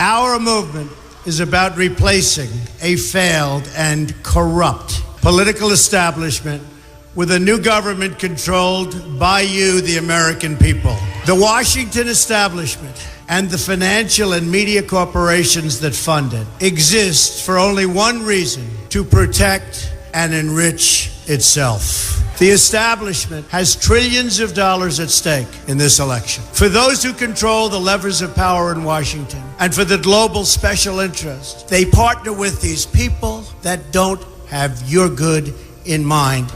Our movement is about replacing a failed and corrupt political establishment with a new government controlled by you, the American people. The Washington establishment and the financial and media corporations that fund it exist for only one reason: to protect and enrich itself. The establishment has trillions of dollars at stake in this election. For those who control the levers of power in Washington and for the global special interest, they partner with these people that don't have your good in mind.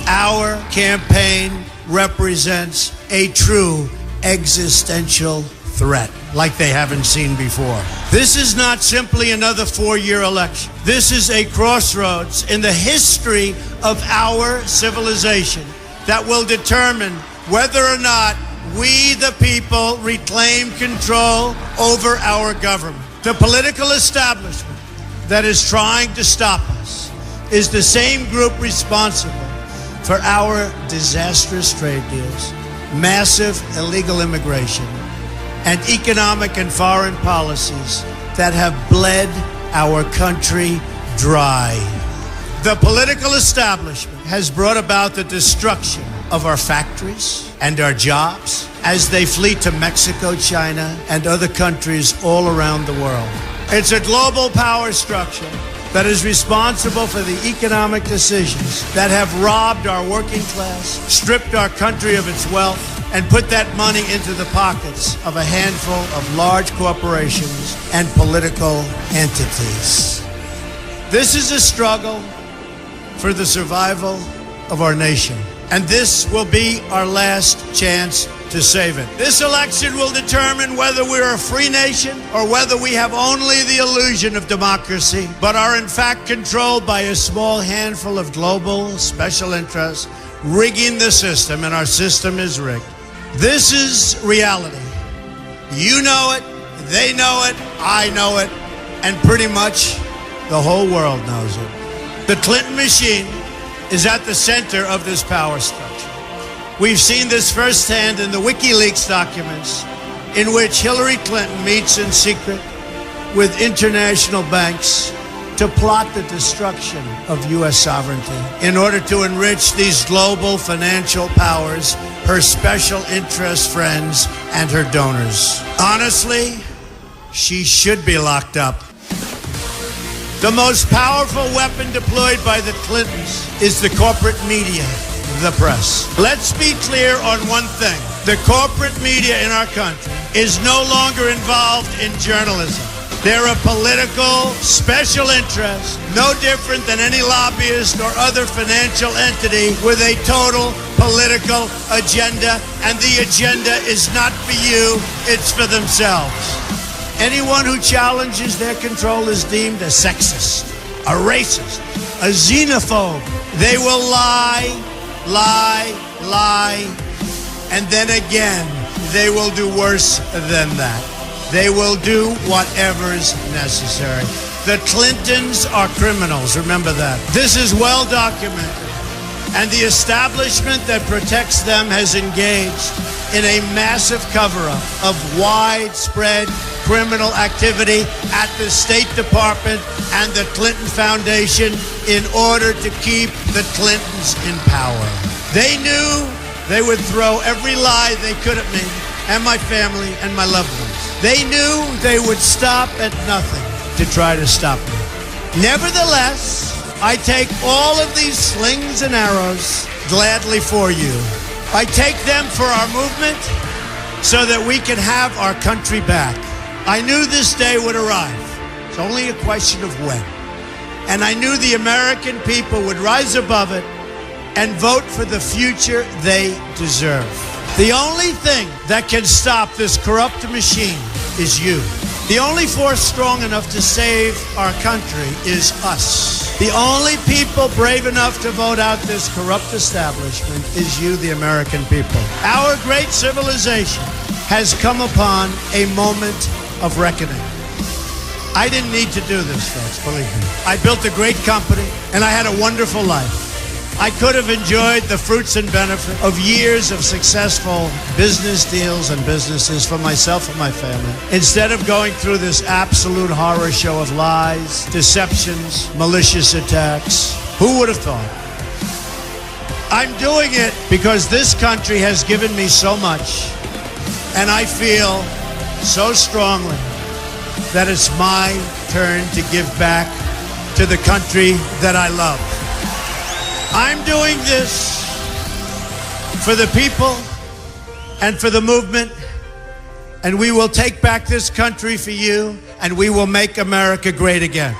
Our campaign represents a true existential threat like they haven't seen before. This is not simply another 4-year election. This is a crossroads in the history of our civilization that will determine whether or not we, the people, reclaim control over our government. The political establishment that is trying to stop us is the same group responsible for our disastrous trade deals, massive illegal immigration, and economic and foreign policies that have bled our country dry. The political establishment has brought about the destruction of our factories and our jobs as they flee to Mexico, China, and other countries all around the world. It's a global power structure that is responsible for the economic decisions that have robbed our working class, stripped our country of its wealth, and put that money into the pockets of a handful of large corporations and political entities. This is a struggle for the survival of our nation, and this will be our last chance to save it. This election will determine whether we're a free nation or whether we have only the illusion of democracy, but are in fact controlled by a small handful of global special interests rigging the system, and our system is rigged. This is reality. You know it, they know it, I know it, and pretty much the whole world knows it. The Clinton machine is at the center of this power structure. We've seen this firsthand in the WikiLeaks documents, in which Hillary Clinton meets in secret with international banks to plot the destruction of U.S. sovereignty in order to enrich these global financial powers, her special interest friends, and her donors. Honestly, she should be locked up. The most powerful weapon deployed by the Clintons is the corporate media, the press. Let's be clear on one thing. The corporate media in our country is no longer involved in journalism. They're a political special interest, no different than any lobbyist or other financial entity with a total political agenda, and the agenda is not for you, it's for themselves. Anyone who challenges their control is deemed a sexist, a racist, a xenophobe. They will lie, and then again, they will do worse than that. They will do whatever's necessary. The Clintons are criminals, remember that. This is well documented, and the establishment that protects them has engaged in a massive cover-up of widespread criminal activity at the State Department and the Clinton Foundation in order to keep the Clintons in power. They knew they would throw every lie they could at me and my family and my loved ones. They knew they would stop at nothing to try to stop me. Nevertheless, I take all of these slings and arrows gladly for you. I take them for our movement so that we can have our country back. I knew this day would arrive. It's only a question of when. And I knew the American people would rise above it and vote for the future they deserve. The only thing that can stop this corrupt machine is you. The only force strong enough to save our country is us. The only people brave enough to vote out this corrupt establishment is you, the American people. Our great civilization has come upon a moment of reckoning. I didn't need to do this, folks, believe me. I built a great company, and I had a wonderful life. I could have enjoyed the fruits and benefit of years of successful business deals and businesses for myself and my family, instead of going through this absolute horror show of lies, deceptions, malicious attacks. Who would have thought? I'm doing it because this country has given me so much, and I feel so strongly that it's my turn to give back to the country that I love. I'm doing this for the people and for the movement, and we will take back this country for you, and we will make America great again.